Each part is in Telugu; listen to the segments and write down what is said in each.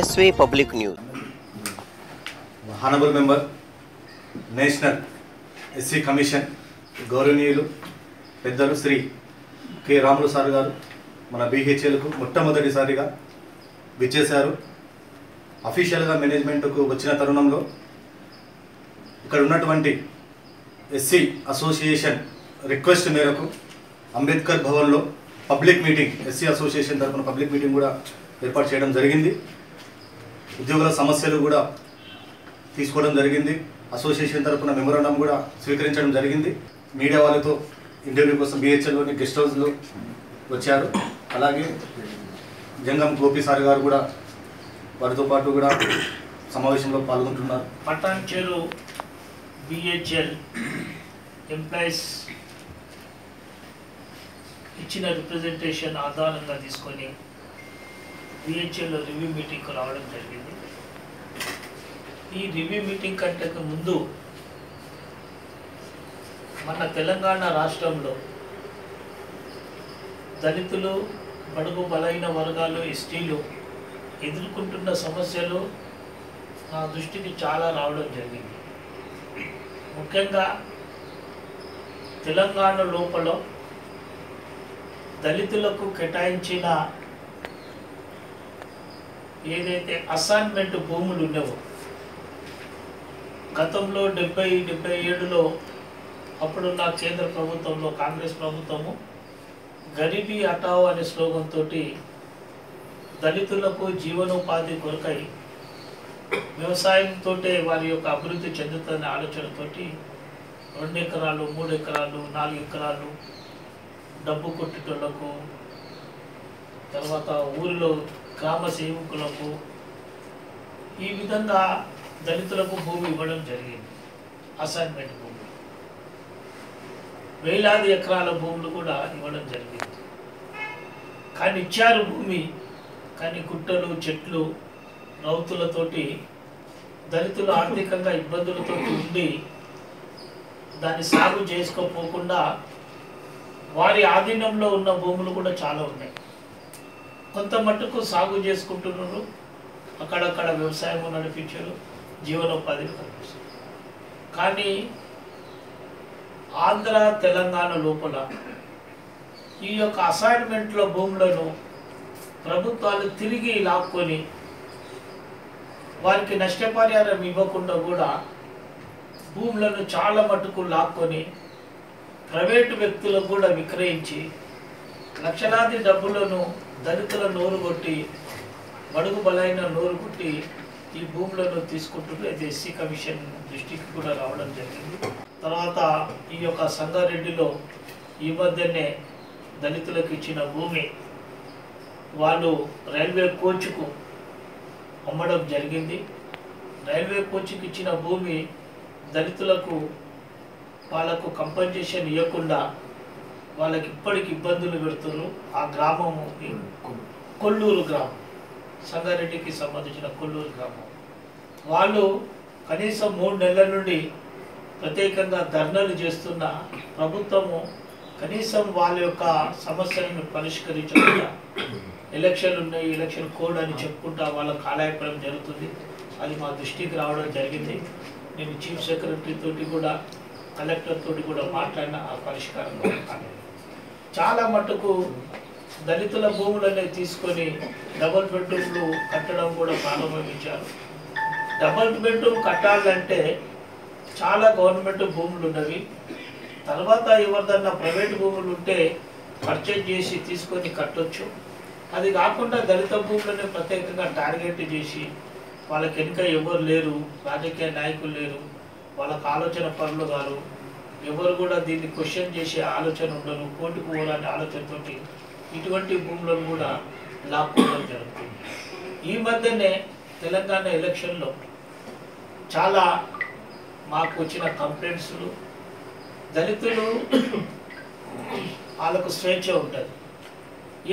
ఎస్వే public news. Honourable member national SC commission గౌరవనీయులు పెద్దలు శ్రీ కె రాములు సార్ గారు మన బీహెచ్ఎల్కు మొట్టమొదటిసారిగా విచ్చేశారు. అఫీషియల్గా మేనేజ్మెంట్కు వచ్చిన తరుణంలో ఇక్కడ ఉన్నటువంటి ఎస్సీ అసోసియేషన్ రిక్వెస్ట్ మేరకు అంబేద్కర్ భవన్లో పబ్లిక్ మీటింగ్, ఎస్సీ అసోసియేషన్ తరఫున పబ్లిక్ మీటింగ్ కూడా ఏర్పాటు చేయడం జరిగింది. ఉద్యోగుల సమస్యలు కూడా తీసుకోవడం జరిగింది. అసోసియేషన్ తరఫున మెమోరాండం కూడా స్వీకరించడం జరిగింది. మీడియా వాళ్ళతో ఇంటర్వ్యూ కోసం బీహెచ్ఎల్లోని గెస్ట్ హౌస్లో వచ్చారు. అలాగే జంగం గోపి సార్ గారు కూడా వారితో పాటు కూడా సమావేశంలో పాల్గొంటున్నారు. పటాన్చెరు బీహెచ్ఎల్ ఎంప్లాయీస్ ఇచ్చిన రిప్రజెంటేషన్ ఆధారంగా తీసుకొని బీహెచ్ఎల్లో రివ్యూ మీటింగ్కు రావడం జరిగింది. ఈ రివ్యూ మీటింగ్ కంటే ముందు మన తెలంగాణ రాష్ట్రంలో దళితులు, బడుగు బలైన వర్గాలు, ఎస్టీలు ఎదుర్కొంటున్న సమస్యలు నా దృష్టికి చాలా రావడం జరిగింది. ముఖ్యంగా తెలంగాణ లోపల దళితులకు కేటాయించిన ఏదైతే అసైన్మెంట్ భూములు ఉన్నావో గతంలో 77లో అప్పుడున్న కేంద్ర ప్రభుత్వంలో కాంగ్రెస్ ప్రభుత్వము గరీబీ హటావో అనే స్లోగన్ తోటి దళితులకు జీవనోపాధి కొరకై వ్యవసాయంతో వారి యొక్క అభివృద్ధి చెందుతున్న ఆలోచనతోటి 2 ఎకరాలు, 3 ఎకరాలు, 4 ఎకరాలు డబ్బు కొట్టేటోళ్లకు, తర్వాత ఊరిలో గ్రామ సేవకులకు ఈ విధంగా దళితులకు భూమి ఇవ్వడం జరిగింది. అసైన్మెంట్ భూమి, వేలాది ఎకరాల భూములు కూడా ఇవ్వడం జరిగింది. కానీ ఇచ్చారు భూమి, కానీ గుట్టలు, చెట్లు, రౌతులతోటి దళితులు ఆర్థికంగా ఇబ్బందులతో ఉండి దాన్ని సాగు చేసుకోపోకుండా వారి ఆధీనంలో ఉన్న భూములు కూడా చాలా ఉన్నాయి. కొంత మట్టుకు సాగు చేసుకుంటున్నారు, అక్కడక్కడ వ్యవసాయం నడిపించారు, జీవనోపాధిని కల్పిస్తారు. కానీ ఆంధ్ర, తెలంగాణ లోపల ఈ యొక్క అసైన్మెంట్ల భూములను ప్రభుత్వాలు తిరిగి లాక్కొని వారికి నష్టపరిహారం ఇవ్వకుండా కూడా భూములను చాలా మట్టుకు లాక్కొని ప్రైవేటు వ్యక్తులకు కూడా విక్రయించి లక్షలాది డబ్బులను దళితుల నోరు కొట్టి, బడుగు బలైన నోరు కొట్టి ఈ భూములను తీసుకుంటూ అయితే ఎస్సీ కమిషన్ దృష్టికి కూడా రావడం జరిగింది. తర్వాత ఈ యొక్క సంగారెడ్డిలో ఈ మధ్యనే దళితులకు ఇచ్చిన భూమి వాళ్ళు రైల్వే కోచ్కు అమ్మడం జరిగింది. రైల్వే కోచ్కి ఇచ్చిన భూమి దళితులకు వాళ్ళకు కంపెన్సేషన్ ఇవ్వకుండా వాళ్ళకి ఇప్పటికి ఇబ్బందులు పెడుతున్నారు. ఆ గ్రామము కొల్లూరు గ్రామం, సంగారెడ్డికి సంబంధించిన కొల్లూరు గ్రామం. వాళ్ళు కనీసం 3 నెలల నుండి ప్రత్యేకంగా ధర్నాలు చేస్తున్న ప్రభుత్వము కనీసం వాళ్ళ యొక్క సమస్యలను పరిష్కరించకుండా ఎలక్షన్లు ఉన్నాయి, ఎలక్షన్ కోడ్ అని చెప్పుకుంటా వాళ్ళ కాలయాపనం జరుగుతుంది. అది మా దృష్టికి రావడం జరిగింది. నేను చీఫ్ సెక్రటరీ తోటి కూడా, కలెక్టర్ తోటి కూడా మాట్లాడిన ఆ పరిష్కారం కాలేదు. చాలా మట్టుకు దళితుల భూములనే తీసుకొని డబుల్ బెడ్రూమ్లు కట్టడం కూడా ప్రారంభించారు. డబుల్ బెడ్రూమ్ కట్టాలంటే చాలా గవర్నమెంట్ భూములు ఉన్నవి. తర్వాత ఎవరిదన్నా ప్రైవేట్ భూములు ఉంటే పర్చేజ్ చేసి తీసుకొని కట్టొచ్చు. అది కాకుండా దళిత భూములను ప్రత్యేకంగా టార్గెట్ చేసి వాళ్ళకి వెనుక ఎవరు లేరు, రాజకీయ నాయకులు లేరు, వాళ్ళకు ఆలోచన పరులు గారు, ఎవరు కూడా దీన్ని క్వశ్చన్ చేసే ఆలోచన ఉండరు, కోర్టుకు పోవాలనే ఆలోచనతోటి ఇటువంటి భూములను కూడా లాక్కోవడం జరుగుతుంది. ఈ మధ్యనే తెలంగాణ ఎలక్షన్లో చాలా మాకు వచ్చిన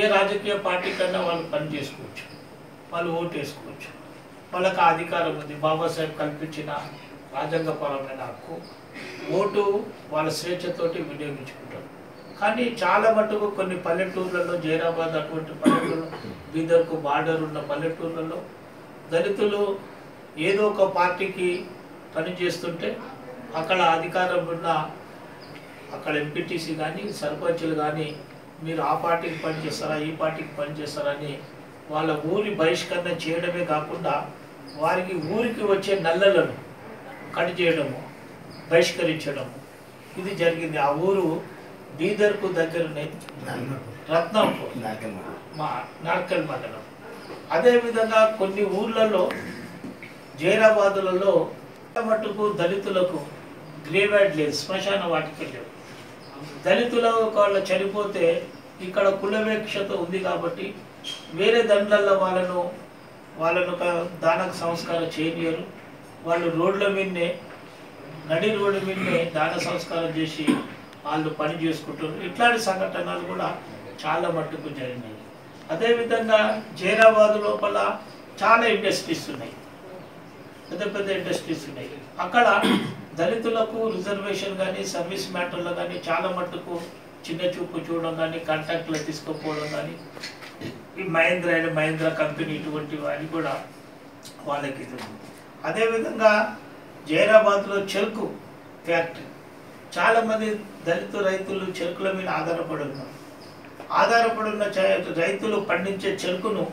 ఏ రాజకీయ పార్టీ కన్నా వాళ్ళు పని చేసుకోవచ్చు, వాళ్ళు ఓటు వేసుకోవచ్చు, వాళ్ళకి ఆ అధికారం ఉంది. బాబాసాహెబ్ కల్పించిన రాజ్యాంగపరమైన హక్కు, ఓటు వాళ్ళ స్వేచ్ఛతోటి వినియోగించుకుంటారు. కానీ చాలా మటుకు కొన్ని పల్లెటూర్లలో, జైరాబాద్ అటువంటి పల్లెటూరు, బీదర్కు బార్డర్ ఉన్న పల్లెటూర్లలో దళితులు ఏదో ఒక పార్టీకి పని చేస్తుంటే అక్కడ అధికారం ఉన్న అక్కడ ఎంపీటీసీ కానీ సర్పంచులు కానీ మీరు ఆ పార్టీకి పనిచేస్తారా, ఈ పార్టీకి పనిచేస్తారని వాళ్ళ ఊరి బహిష్కరణ చేయడమే కాకుండా వారికి ఊరికి వచ్చే నల్లలను కట్ చేయడము, బహిష్కరించడము ఇది జరిగింది. ఆ ఊరు బీదర్కు దగ్గరనే రత్నంపూర్, మా నార్కల్ మండలం. అదేవిధంగా కొన్ని ఊర్లలో జైరాబాదులలో మట్టుకు దళితులకు గ్రేవ్యార్డ్ లేదు, శ్మశాన వాటిక లేవు. దళితుల వాళ్ళు చనిపోతే ఇక్కడ కులవేక్షత ఉంది కాబట్టి వేరే దండ్లల్లో వాళ్ళను దానక సంస్కారం చేయనియరు. వాళ్ళు రోడ్ల మీదనే, నడి రోడ్డు మీదనే దాన సంస్కారం చేసి వాళ్ళు పని చేసుకుంటారు. ఇట్లాంటి సంఘటనలు కూడా చాలా మట్టుకు జరిగినాయి. అదేవిధంగా జైరాబాద్ లోపల చాలా ఇండస్ట్రీస్ ఉన్నాయి, పెద్ద పెద్ద ఇండస్ట్రీస్ ఉన్నాయి. అక్కడ దళితులకు రిజర్వేషన్ కానీ సర్వీస్ మ్యాటర్లో కానీ చాలా మట్టుకు చిన్న చూపు చూడడం కానీ, కాంట్రాక్ట్లో తీసుకుపోవడం కానీ, ఈ మహేంద్ర కంపెనీ ఇటువంటి వాటి కూడా వాళ్ళకి ఇది. అదేవిధంగా జైరాబాద్లో చెరుకు ఫ్యాక్టరీ, చాలామంది దళిత రైతులు చెరుకుల మీద ఆధారపడి ఉన్నారు. ఆధారపడిన రైతులు పండించే చెరుకును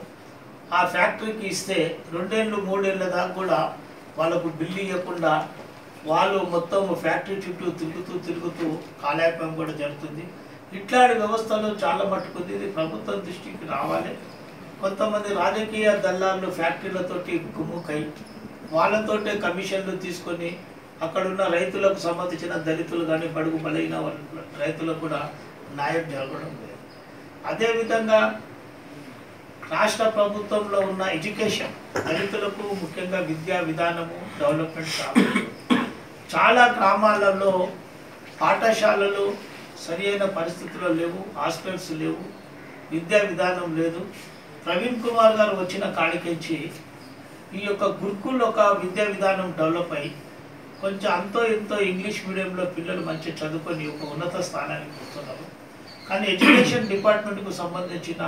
ఆ ఫ్యాక్టరీకి ఇస్తే 2 ఏళ్ళు 3 ఏళ్ళ దాకా కూడా వాళ్ళకు బిల్లు ఇవ్వకుండా వాళ్ళు మొత్తం ఫ్యాక్టరీ చుట్టూ తిరుగుతూ కాలయాపం కూడా జరుగుతుంది. ఇట్లాంటి వ్యవస్థలు చాలా మట్టుకుంది. ఇది ప్రభుత్వం దృష్టికి రావాలి. కొంతమంది రాజకీయ దళాలు ఫ్యాక్టరీలతోటి గుమ్ముకై వాళ్ళతోటే కమిషన్లు తీసుకొని అక్కడున్న రైతులకు సంబంధించిన దళితులు కానీ బడుగు బలైన రైతులకు కూడా న్యాయం జరగడం లేదు. అదేవిధంగా రాష్ట్ర ప్రభుత్వంలో ఉన్న ఎడ్యుకేషన్, దళితులకు ముఖ్యంగా విద్యా విధానము డెవలప్మెంట్ కావాలి. చాలా గ్రామాలలో పాఠశాలలు సరి అయిన పరిస్థితుల్లో లేవు, హాస్టల్స్ లేవు, విద్యా విధానం లేదు. ప్రవీణ్ కుమార్ గారు వచ్చిన కాడికించి ఈ యొక్క గురుకుల్ ఒక విద్యా విధానం డెవలప్ అయ్యి కొంచెం అంతో ఎంతో ఇంగ్లీష్ మీడియంలో పిల్లలు మంచిగా చదువుకొని ఒక ఉన్నత స్థానానికి వస్తున్నారు. కానీ ఎడ్యుకేషన్ డిపార్ట్మెంట్కు సంబంధించిన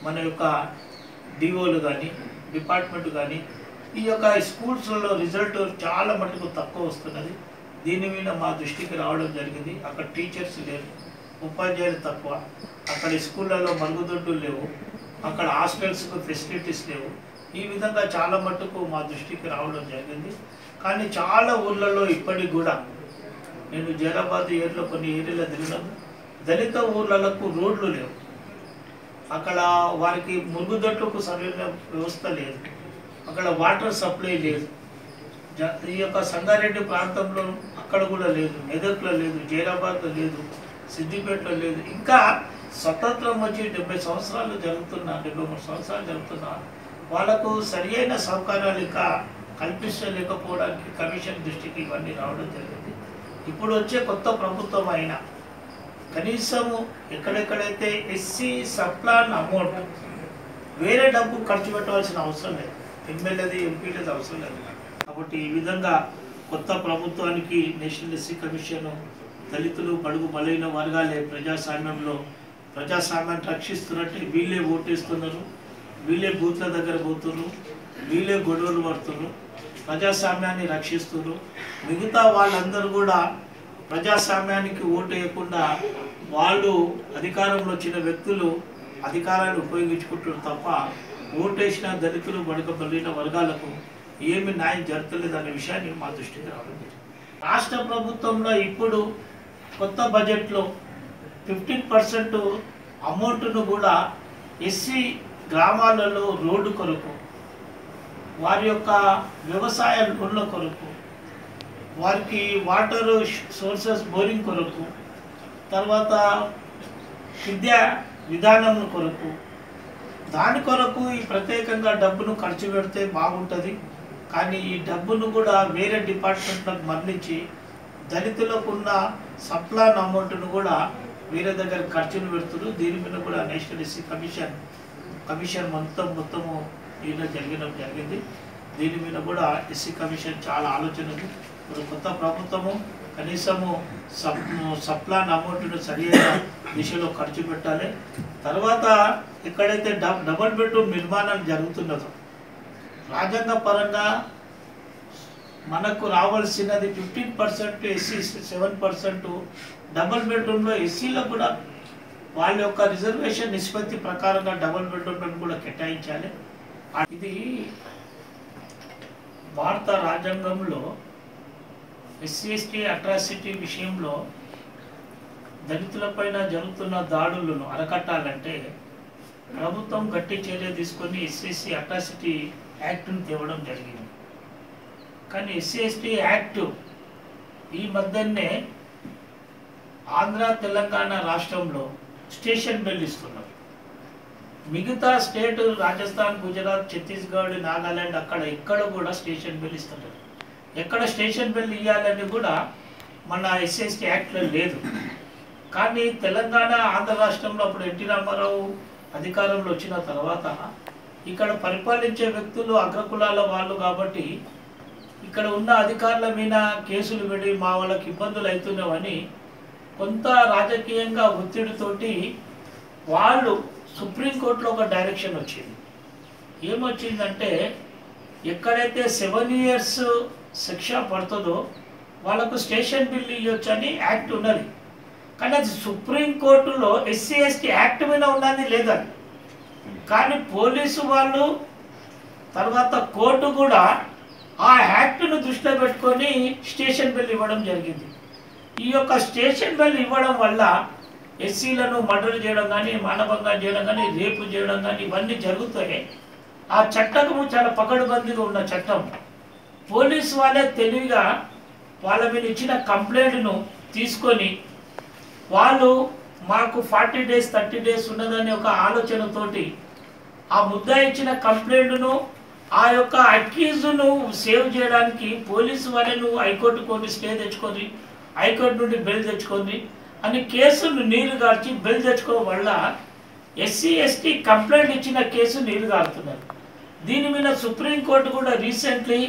మన యొక్క డిఓలు కానీ డిపార్ట్మెంట్ కానీ ఈ యొక్క స్కూల్స్లో రిజల్ట్ చాలా మటుకు తక్కువ వస్తున్నది. దీని మీద మా దృష్టికి రావడం జరిగింది. అక్కడ టీచర్స్ లేరు, ఉపాధ్యాయులు తక్కువ, అక్కడ స్కూళ్ళలో మరుగుదొడ్లు లేవు, అక్కడ హాస్టల్స్కు ఫెసిలిటీస్ లేవు. ఈ విధంగా చాలా మటుకు మా దృష్టికి రావడం జరిగింది. కానీ చాలా ఊర్లలో ఇప్పటికి కూడా, నేను జైరాబాద్ ఏరియాలో కొన్ని ఏరియాలో తిరిగినాను, దళిత ఊర్లకు రోడ్లు లేవు, అక్కడ వారికి మురుగుదొడ్లకు సరైన వ్యవస్థ లేదు, అక్కడ వాటర్ సప్లై లేదు. ఈ యొక్క సంగారెడ్డి ప్రాంతంలో అక్కడ కూడా లేదు, మెదక్లో లేదు, జైరాబాద్లో లేదు, సిద్దిపేటలో లేదు. ఇంకా స్వతంత్రం వచ్చి 70 సంవత్సరాలు జరుగుతున్నా, 73 సంవత్సరాలు జరుగుతున్నా వాళ్ళకు సరి అయిన సౌకర్యాలు ఇంకా కల్పించలేకపోవడానికి కమిషన్ దృష్టికి ఇవన్నీ రావడం జరిగింది. ఇప్పుడు వచ్చే కొత్త ప్రభుత్వం అయినా కనీసము ఎక్కడెక్కడైతే ఎస్సీ సప్లాన్ అమౌంట్ వేరే డబ్బు ఖర్చు పెట్టవలసిన అవసరం లేదు, ఎమ్మెల్యేది ఎంపీలది అవసరం లేదు. కాబట్టి ఈ విధంగా కొత్త ప్రభుత్వానికి నేషనల్ ఎస్సీ కమిషన్ దళితులు బడుగు బలైన వర్గాలే ప్రజాస్వామ్యాన్ని రక్షిస్తున్నట్టు వీళ్ళే ఓటేస్తున్నారు, వీళ్ళే బూత్ల దగ్గర పోతున్నారు, వీళ్ళే గొడవలు పడుతున్నారు, ప్రజాస్వామ్యాన్ని రక్షిస్తున్నారు. మిగతా వాళ్ళందరూ కూడా ప్రజాస్వామ్యానికి ఓటు వేయకుండా వాళ్ళు అధికారంలో వచ్చిన వ్యక్తులు అధికారాన్ని ఉపయోగించుకుంటారు తప్ప ఓటేసిన దళితులు బడుగబలిన వర్గాలకు ఏమి న్యాయం జరగలేదు అనే విషయాన్ని మా దృష్టికి రావడం. రాష్ట్ర ప్రభుత్వంలో ఇప్పుడు కొత్త బడ్జెట్లో 15% అమౌంట్ను కూడా ఎస్సీ గ్రామాలలో రోడ్డు కొరకు, వారి యొక్క వ్యవసాయ లోన్ల కొరకు, వారికి వాటర్ సోర్సెస్ బోరింగ్ కొరకు, తర్వాత విద్యా విధానం కొరకు, దాని కొరకు ఈ ప్రత్యేకంగా డబ్బును ఖర్చు పెడితే బాగుంటుంది. కానీ ఈ డబ్బును కూడా వేరే డిపార్ట్మెంట్లకు మరలించి దళితులకు ఉన్న సప్లాన్ అమౌంట్ను కూడా వేరే దగ్గర ఖర్చులు పెడుతున్నారు. దీని మీద కూడా నేషనల్ ఎస్సీ కమిషన్ మొత్తము ఈయన జరిగింది. దీని మీద కూడా ఎస్సీ కమిషన్ చాలా ఆలోచన ఉంది. ఇప్పుడు కొత్త ప్రభుత్వము కనీసము సప్లాన్ అమౌంట్ను సరైన దిశలో ఖర్చు పెట్టాలి. తర్వాత ఎక్కడైతే డబుల్ బెడ్రూమ్ నిర్మాణం జరుగుతున్నదో రాజ్యాంగ పరంగా మనకు రావాల్సినది 15% ఎస్సీ, 7% డబుల్ బెడ్రూమ్లో ఎస్సీలకు కూడా వాళ్ళ యొక్క రిజర్వేషన్ నిష్పత్తి ప్రకారంగా డబుల్ బెడ్రూమ్లను కూడా కేటాయించాలి. ఇది భారత రాజ్యాంగంలో ఎస్సీ ఎస్టీ అట్రాసిటీ విషయంలో దళితులపైన జరుగుతున్న దాడులను అరకట్టాలంటే ప్రభుత్వం గట్టి చర్య తీసుకొని ఎస్సీ ఎస్టీ అట్రాసిటీ యాక్ట్ను తేవడం జరిగింది. కానీ ఎస్సీ ఎస్టీ యాక్ట్ ఈ మధ్యనే ఆంధ్ర తెలంగాణ రాష్ట్రంలో స్టేషన్ బెల్ ఇస్తున్నారు. మిగతా స్టేట్ రాజస్థాన్, గుజరాత్, ఛత్తీస్గఢ్, నాగాలాండ్ ఎక్కడ కూడా స్టేషన్ బెల్ ఇస్తున్నారు. ఎక్కడ స్టేషన్ బెల్ ఇవ్వాలని కూడా మన ఎస్సీ ఎస్టీ యాక్ట్లో లేదు. కానీ తెలంగాణ, ఆంధ్ర రాష్ట్రంలో అప్పుడు ఎన్టీ రామారావు అధికారంలో వచ్చిన తర్వాత ఇక్కడ పరిపాలించే వ్యక్తులు అగ్రకులాల వాళ్ళు కాబట్టి ఇక్కడ ఉన్న అధికారుల మీద కేసులు పెడి మా వాళ్ళకి ఇబ్బందులు అవుతున్నామని కొంత రాజకీయంగా ఒత్తిడితోటి వాళ్ళు సుప్రీంకోర్టులో ఒక డైరెక్షన్ వచ్చింది. ఏమొచ్చిందంటే ఎక్కడైతే 7 years శిక్ష పడుతుందో వాళ్ళకు స్టేషన్ బిల్ ఇవ్వచ్చు అని యాక్ట్ ఉన్నది. కానీ అది సుప్రీంకోర్టులో ఎస్సీ ఎస్టీ యాక్ట్ మీద ఉన్నది లేదని. కానీ పోలీసు వాళ్ళు తర్వాత కోర్టు కూడా ఆ యాక్ట్ను దృష్టిలో పెట్టుకొని స్టేషన్ బిల్ ఇవ్వడం జరిగింది. ఈ యొక్క స్టేషన్ బిల్ ఇవ్వడం వల్ల ఎస్సీలను మర్డర్ చేయడం కానీ, మానభంగం చేయడం కానీ, రేపు చేయడం కానీ ఇవన్నీ జరుగుతాయి. ఆ చట్టము చాలా పకడ్బందీగా ఉన్న చట్టం. పోలీసు వాళ్ళే తెలివిగా వాళ్ళ మీద ఇచ్చిన కంప్లైంట్ను తీసుకొని వాళ్ళు మాకు 40 days 30 days ఉన్నదని ఒక ఆలోచనతోటి ఆ ముద్దా ఇచ్చిన కంప్లైంట్ను ఆ యొక్క అక్యూజ్ను సేవ్ చేయడానికి పోలీసు వాళ్ళను హైకోర్టుకొని స్టే తెచ్చుకొని హైకోర్టు నుండి బెయిల్ తెచ్చుకొని అని కేసును నీరు గార్చి బెయిల్ తెచ్చుకోవడం వల్ల ఎస్సీ ఎస్టీ కంప్లైంట్ ఇచ్చిన కేసు నీరు గారుతున్నారు. దీని మీద సుప్రీంకోర్టు కూడా రీసెంట్లీ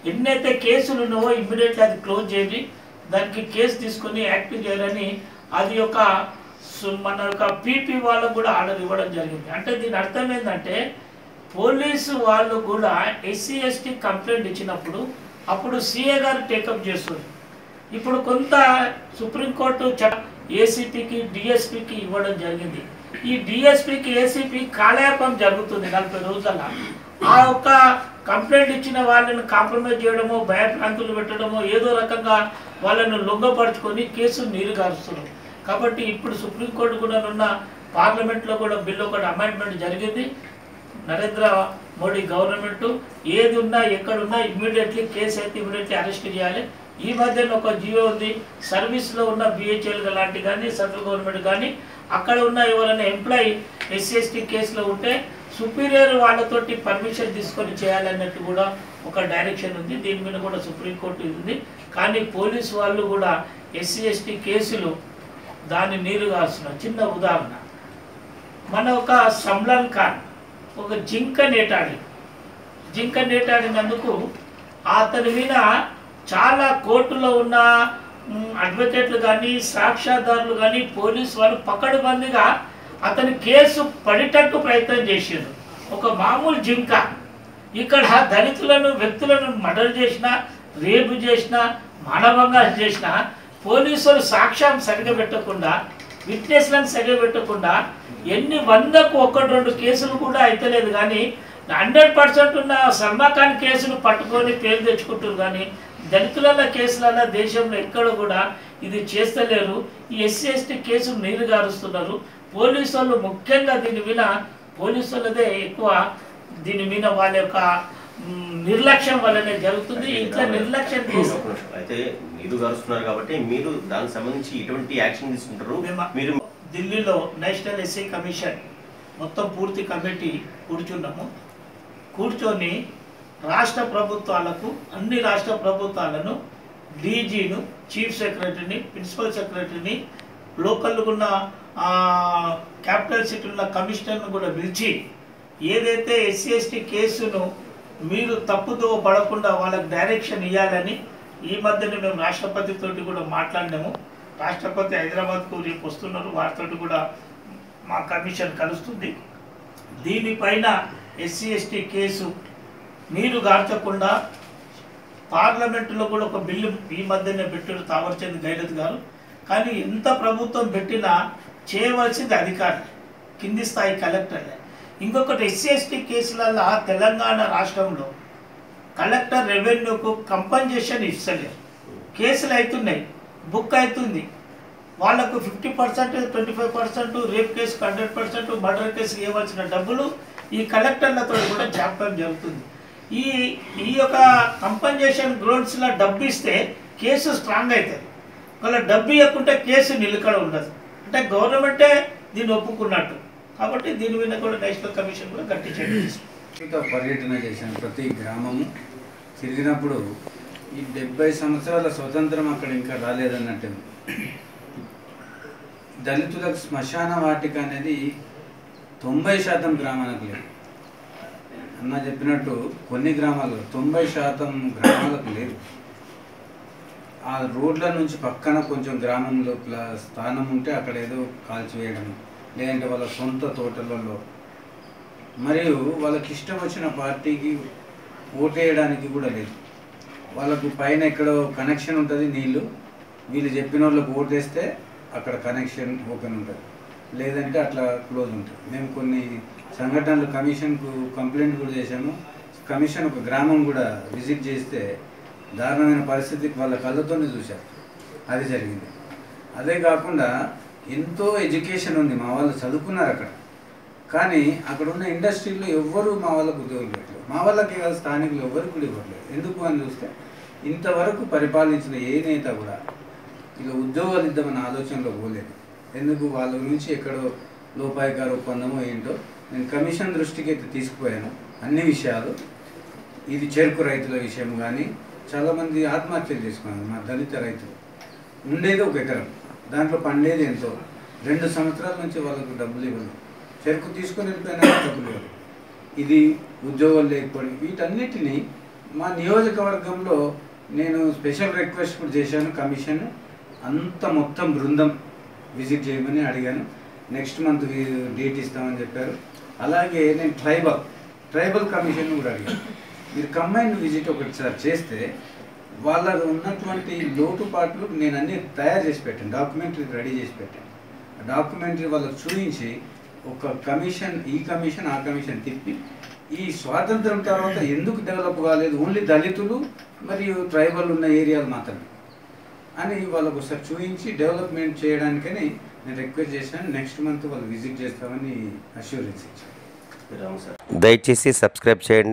ఎన్నైతే కేసులు ఉన్నావో ఇమ్మీడియట్లీ అది క్లోజ్ చేయండి, దానికి కేసు తీసుకొని యాక్టివ్ చేయాలని అది ఒక మన యొక్క పీపీ వాళ్ళకు కూడా ఆర్డర్ ఇవ్వడం జరిగింది. అంటే దీని అర్థం ఏంటంటే పోలీసు వాళ్ళు కూడా ఎస్సీ ఎస్టీ కంప్లైంట్ ఇచ్చినప్పుడు అప్పుడు సిఏ గారు టేకప్ చేస్తారు. ఇప్పుడు కొంత సుప్రీంకోర్టు ఏసీపీకి డిఎస్పీకి ఇవ్వడం జరిగింది. ఈ డిఎస్పీకి ఏసీపీ కాలయాపం జరుగుతుంది 40 రోజుల. ఆ యొక్క కంప్లైంట్ ఇచ్చిన వాళ్ళని కాంప్రమైజ్ చేయడమో, భయభ్రాంతులు పెట్టడమో, ఏదో రకంగా వాళ్ళను లొంగపరుచుకొని కేసు నీరు గారుస్తున్నారు. కాబట్టి ఇప్పుడు సుప్రీంకోర్టు కూడా ఉన్న పార్లమెంట్లో కూడా బిల్లు ఒకటి అమెండ్మెంట్ జరిగింది. నరేంద్ర మోడీ గవర్నమెంట్ ఏది ఉన్నా ఎక్కడున్నా ఇమ్మీడియట్లీ కేసు అయితే ఇమ్మీడియట్లీ అరెస్ట్ చేయాలి. ఈ మధ్యన ఒక జియో ఉంది, సర్వీస్లో ఉన్న బిహెచ్ఎల్ లాంటి కానీ సెంట్రల్ గవర్నమెంట్ కానీ అక్కడ ఉన్న ఎవరైనా ఎంప్లాయీ ఎస్సీ ఎస్టీ కేసులో ఉంటే సుపీరియర్ వాళ్ళతోటి పర్మిషన్ తీసుకొని చేయాలన్నట్టు కూడా ఒక డైరెక్షన్ ఉంది. దీని మీద కూడా సుప్రీంకోర్టు ఉంది. కానీ పోలీసు వాళ్ళు కూడా ఎస్సీ ఎస్టీ కేసులు దాన్ని నీరు కాస్తున్నారు. చిన్న ఉదాహరణ, మన ఒక సమ్లాన్ ఖాన్ ఒక జింక నేటాడినందుకు అతని మీద చాలా కోర్టులో ఉన్న అడ్వకేట్లు కానీ, సాక్ష్యాధారులు కానీ, పోలీసు వాళ్ళు పకడ్బందీగా అతని కేసు పడేటట్టు ప్రయత్నం చేశారు. ఒక మామూలు జింక ఇక్కడ దళితులను వ్యక్తులను మర్డర్ చేసినా, రేపు చేసినా, మానభంగాలు చేసినా పోలీసులు సాక్ష్యం సరిగా పెట్టకుండా, విట్నెస్లను సరిగా పెట్టకుండా ఎన్ని 100కు 1-2 కేసులు కూడా అయితలేదు. కానీ 100% ఉన్న సల్మా ఖాన్ కేసును పట్టుకొని పేరు తెచ్చుకుంటారు. కానీ దళితుల కేసులలో దేశంలో ఎక్కడ కూడా ఇది చేస్తలేరు. ఈ ఎస్సీ ఎస్టీ కేసులు నీరు గారుస్తున్నారు. పోలీసు వాళ్ళు ముఖ్యంగా దీని మీద పోలీసు వాళ్ళదే ఎక్కువ దీని మీద వాళ్ళ యొక్క నిర్లక్ష్యం వల్లనే జరుగుతుంది. ఇట్లా నిర్లక్ష్యం అయితే నీరు గారుస్తున్నారు కాబట్టి మీరు దానికి సంబంధించి ఎటువంటి యాక్షన్ తీసుకుంటారు? మీరు ఢిల్లీలో నేషనల్ ఎస్సీ కమిషన్ మొత్తం పూర్తి కమిటీ కూర్చొని రాష్ట్ర ప్రభుత్వాలకు అన్ని రాష్ట్ర ప్రభుత్వాలను డీజీను, చీఫ్ సెక్రటరీని, ప్రిన్సిపల్ సెక్రటరీని లోకల్ ఉన్న క్యాపిటల్ సిటీ ఉన్న కమిషనర్ను కూడా పిలిచి ఏదైతే ఎస్సీ ఎస్టీ కేసును మీరు తప్పుదో పడకుండా వాళ్ళకి డైరెక్షన్ ఇవ్వాలని ఈ మధ్యనే మేము రాష్ట్రపతితోటి కూడా మాట్లాడినాము. రాష్ట్రపతి హైదరాబాద్కు రేపు వస్తున్నారు, వారితో కూడా మా కమిషన్ కలుస్తుంది. దీనిపైన ఎస్సీ ఎస్టీ కేసు నీరు గార్చకుండా పార్లమెంటులో కూడా ఒక బిల్లు ఈ మధ్యనే పెట్టారు తావర్చంద్ గైరత్ గారు. కానీ ఎంత ప్రభుత్వం పెట్టినా చేయవలసింది అధికారులు, కింది స్థాయి కలెక్టర్లే. ఇంకొకటి ఎస్సీ ఎస్టీ కేసులలో తెలంగాణ రాష్ట్రంలో కలెక్టర్ రెవెన్యూకు కంపన్సేషన్ ఇస్తలేరు. కేసులు అవుతున్నాయి, బుక్ అవుతుంది, వాళ్ళకు 50%, 25%, రేప్ కేసుకు 100%, మర్డర్ కేసుకు ఇవ్వాల్సిన డబ్బులు ఈ కలెక్టర్లతో కూడా జాప్యం జరుగుతుంది. ఈ యొక్క కంపన్సేషన్ గ్రౌండ్స్లో డబ్బు ఇస్తే కేసు స్ట్రాంగ్ అవుతుంది. వాళ్ళ డబ్బు ఇవ్వకుంటే కేసు నిలకడ ఉండదు. అంటే గవర్నమెంటే దీన్ని ఒప్పుకున్నట్టు. కాబట్టి దీని మీద కూడా నేషనల్ కమిషన్ కూడా గట్టి చర్య తీసుకుంది. పర్యటన చేశాను. ప్రతి గ్రామము తిరిగినప్పుడు ఈ 70 సంవత్సరాల స్వతంత్రం అక్కడ ఇంకా రాలేదన్నట్టు. దళితులకు శ్మశాన వాటిక అనేది 90% గ్రామాలకు లేదు. అన్న చెప్పినట్టు కొన్ని గ్రామాలు 90% గ్రామాలకు లేదు. ఆ రోడ్ల నుంచి పక్కన కొంచెం గ్రామం లోపల స్థానం ఉంటే అక్కడ ఏదో కాల్చివేయడం, లేదంటే వాళ్ళ సొంత తోటలలో, మరియు వాళ్ళకి ఇష్టం వచ్చిన పార్టీకి ఓటేయడానికి కూడా లేదు. వాళ్ళకు పైన ఎక్కడో కనెక్షన్ ఉంటుంది నీళ్ళు, వీళ్ళు చెప్పిన వాళ్ళకి ఓటేస్తే అక్కడ కనెక్షన్ ఓపెన్ ఉంటుంది, లేదంటే అట్లా క్లోజ్ ఉంటుంది. మేము కొన్ని సంఘటనలు కమిషన్కు కంప్లైంట్ కూడా చేశాము. కమిషన్ ఒక గ్రామం కూడా విజిట్ చేస్తే దారుణమైన పరిస్థితికి వాళ్ళ కళ్ళతోనే చూశారు. అది జరిగింది. అదే కాకుండా ఎంతో ఎడ్యుకేషన్ ఉంది, మా వాళ్ళు చదువుకున్నారు అక్కడ. కానీ అక్కడ ఉన్న ఇండస్ట్రీలో ఎవ్వరూ మా వాళ్ళకు ఉద్యోగులు పెట్టలేదు. మా వాళ్ళకే కాదు, స్థానికులు ఎవరికి కూడా ఇవ్వట్లేదు. ఎందుకు అని చూస్తే ఇంతవరకు పరిపాలించిన ఏ నేత కూడా ఇలా ఉద్యోగాలు ఇద్దామన్న ఆలోచనలో పోలేదు. ఎందుకు వాళ్ళ నుంచి ఎక్కడో లోపాయికార ఒప్పందమో ఏంటో నేను కమిషన్ దృష్టికి అయితే తీసుకుపోయాను. అన్ని విషయాలు, ఇది చెరుకు రైతుల విషయం కానీ చాలామంది ఆత్మహత్యలు చేసుకున్నారు. మా దళిత రైతులు ఉండేది 1 ఎకరం, దాంట్లో పండేది ఎంతో. 2 సంవత్సరాల నుంచి వాళ్ళకు డబ్బులు ఇవ్వదు. చెరుకు తీసుకొని వెళ్ళిపోయినా డబ్బులు ఇవ్వదు. ఇది ఉద్యోగాలు లేకపోవడం, వీటన్నిటినీ మా నియోజకవర్గంలో నేను స్పెషల్ రిక్వెస్ట్ కూడా చేశాను. కమిషన్ అంత మొత్తం బృందం విజిట్ చేయమని అడిగాను. నెక్స్ట్ మంత్ డేట్ ఇస్తామని చెప్పారు. అలాగే నేను ట్రైబల్ కమిషన్ కూడా అడిగాను. మీరు కంబైన్డ్ విజిట్ ఒకటిసారి చేస్తే వాళ్ళకు ఉన్నటువంటి లోటుపాట్లు నేను అన్నీ తయారు చేసి పెట్టాను, డాక్యుమెంటరీ రెడీ చేసి పెట్టాను. ఆ డాక్యుమెంటరీ వాళ్ళకు చూపించి ఒక కమిషన్, ఈ కమిషన్ ఆ కమిషన్ తిప్పి ఈ స్వాతంత్రం తర్వాత ఎందుకు డెవలప్ కాలేదు, ఓన్లీ దళితులు మరియు ట్రైబల్ ఉన్న ఏరియాలు మాత్రమే అని వాళ్ళకు ఒకసారి చూపించి డెవలప్మెంట్ చేయడానికని నేను రిక్వెస్ట్ చేశాను. నెక్స్ట్ మంత్ వాళ్ళు విజిట్ చేస్తామని అష్యూరెన్స్ ఇచ్చాను. దయచేసి సబ్స్క్రైబ్ చేయండి.